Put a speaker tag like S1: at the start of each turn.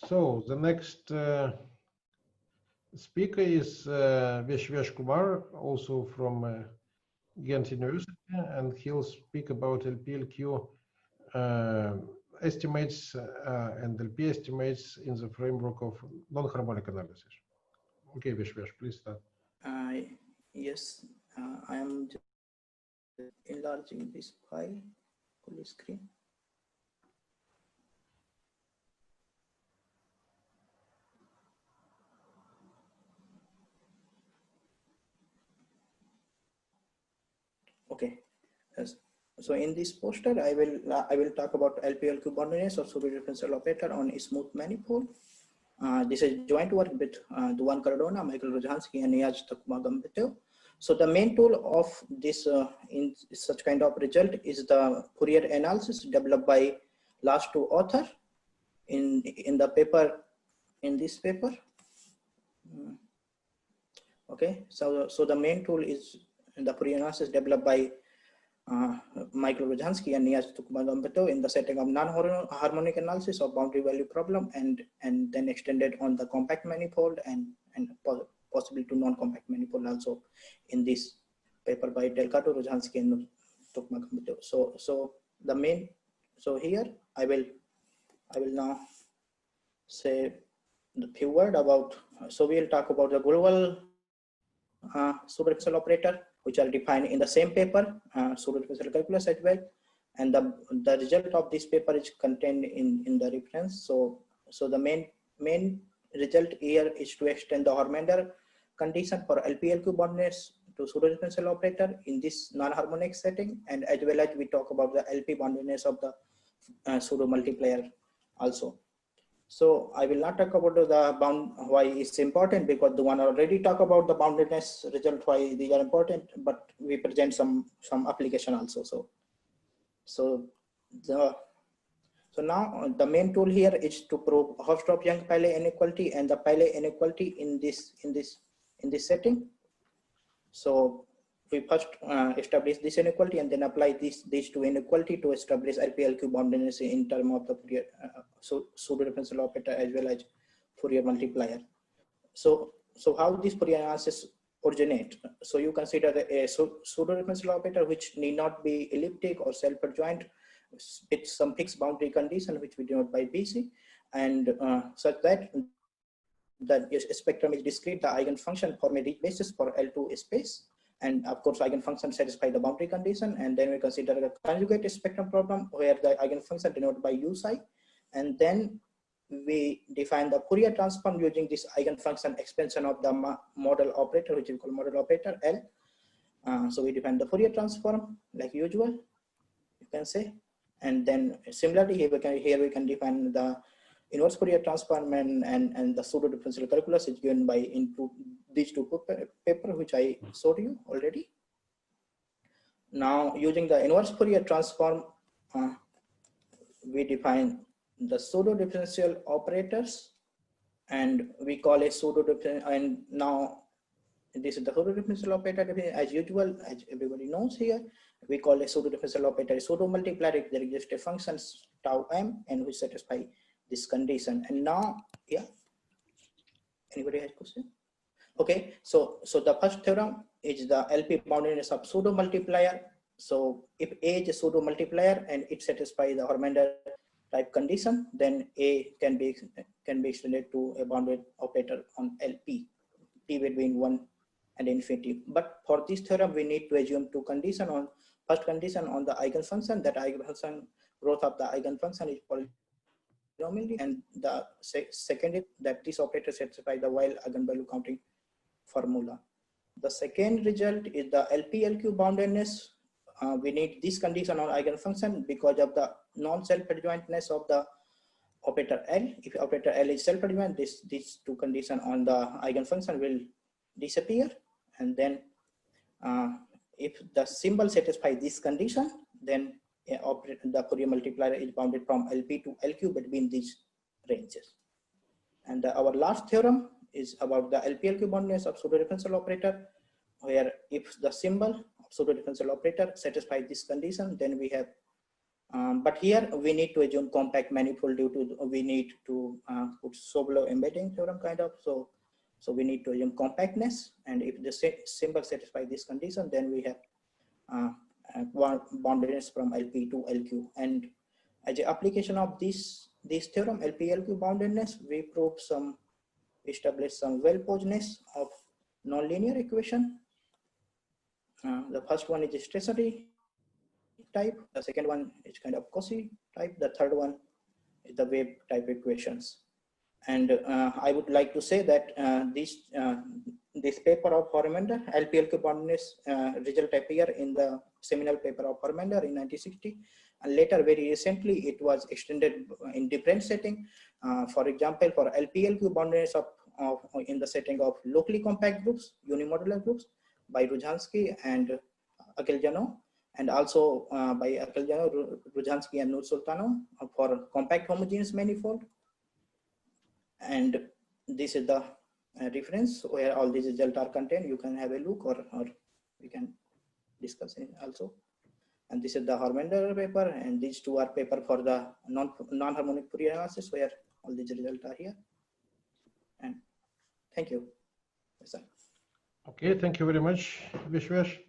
S1: So the next speaker is Veshvesh Kumar, also from Ghent University, and he'll speak about LP-LQ estimates and LP estimates in the framework of non-harmonic analysis. Okay, Veshvesh, please start.
S2: Yes, I am enlarging this file, full screen. Okay, yes. So in this poster, I will talk about LP-LQ boundedness of pseudo-differential operator on a smooth manifold. This is joint work with Duan Cardona, Michael Rozhansky, and Niaz Takuma-Gambetev. So the main tool of this in such kind of result is the Fourier analysis developed by last two authors in the paper, in this paper. Okay, so the main tool is the Fourier analysis developed by Michael Rozhansky and Niaz Takuma-Gambetev in the setting of non-harmonic analysis of boundary value problem, and then extended on the compact manifold and possibly to non-compact manifold also in this paper by Delgado, Rozhansky, and Takuma-Gambetev. So the main, so here I will now say a few words about. So we'll talk about the global pseudo-differential operator, which are defined in the same paper, pseudo-differential calculus as well, and the result of this paper is contained in the reference. So the main result here is to extend the Hormander condition for LP-LQ boundedness to pseudo-differential operator in this non-harmonic setting, and as well as we talk about the LP boundedness of the pseudo multiplier also. So I will not talk about the bound, why it's important, because the one already talk about the boundedness result, why they are important, but we present some application also. So now the main tool here is to prove Hausdorff-Young Paley inequality and the Paley inequality in this setting. So we first establish this inequality and then apply these two inequality to establish LP-LQ boundedness in terms of the Fourier pseudo-differential operator as well as Fourier multiplier. So how this Fourier analysis originate? So you consider a pseudo-differential operator which need not be elliptic or self-adjoint with some fixed boundary condition which we denote by BC, and such that the spectrum is discrete, the eigenfunction form a Ridge basis for L2 space. And of course, eigenfunction satisfy the boundary condition. And then we consider the conjugate spectrum problem where the eigenfunction denoted by U psi. And then we define the Fourier transform using this eigenfunction expansion of the model operator, which we call model operator L. So we define the Fourier transform like usual, you can say. And then similarly, here we can define the inverse Fourier transform and the pseudo differential calculus is given by into these two paper which I showed you already. Now using the inverse Fourier transform, we define the pseudo differential operators, and we call a pseudo differential. And now this is the pseudo differential operator as usual, as everybody knows here. We call a pseudo differential operator a pseudo multiplier if there exists a function tau m and we satisfy this condition. And now, yeah, anybody has question? Okay, so the first theorem is the LP boundedness of pseudo multiplier. So if A is a pseudo multiplier and it satisfies the Hormander type condition, then A can be extended to a bounded operator on LP, P between 1 and infinity. But for this theorem, we need to assume two conditions. On first condition on the eigenfunction, that eigenfunction growth of the eigenfunction is polynomial, and the second is that this operator satisfies the Weil eigenvalue counting formula. The second result is the LP-LQ boundedness. We need this condition on eigenfunction because of the non-self-adjointness of the operator L. If operator L is self-adjoint, these two conditions on the eigenfunction will disappear. And then if the symbol satisfies this condition, then the Fourier multiplier is bounded from LP to LQ between these ranges. And our last theorem is about the LP-LQ boundedness of pseudo-differential operator, where if the symbol of pseudo-differential operator satisfies this condition, then we have But here we need to assume compact manifold due to we need to put Sobolev embedding theorem kind of. So we need to assume compactness, and if the symbol satisfies this condition, then we have boundedness from LP to LQ. And as an application of this theorem, LP-LQ boundedness, we establish some well-posedness of nonlinear equation. The first one is stationary type. The second one is kind of Cauchy type. The third one is the wave type equations. And I would like to say that this paper of Hormender, LP-LQ boundedness result appear in the seminal paper of Hormender in 1960. And later, very recently, it was extended in different setting. For example, for LP-LQ boundedness in the setting of locally compact groups, unimodular groups, by Ruzhansky and Akhiljanov, and also by Akhiljanov, Ruzhansky and Nursultanov for compact homogeneous manifold. And this is the reference where all these results are contained. You can have a look, or we can discuss it also. And this is the Hormender paper, and these two are paper for the non-harmonic Fourier analysis, where all these results are here. And thank you.
S1: Okay, thank you very much, Vishwesh.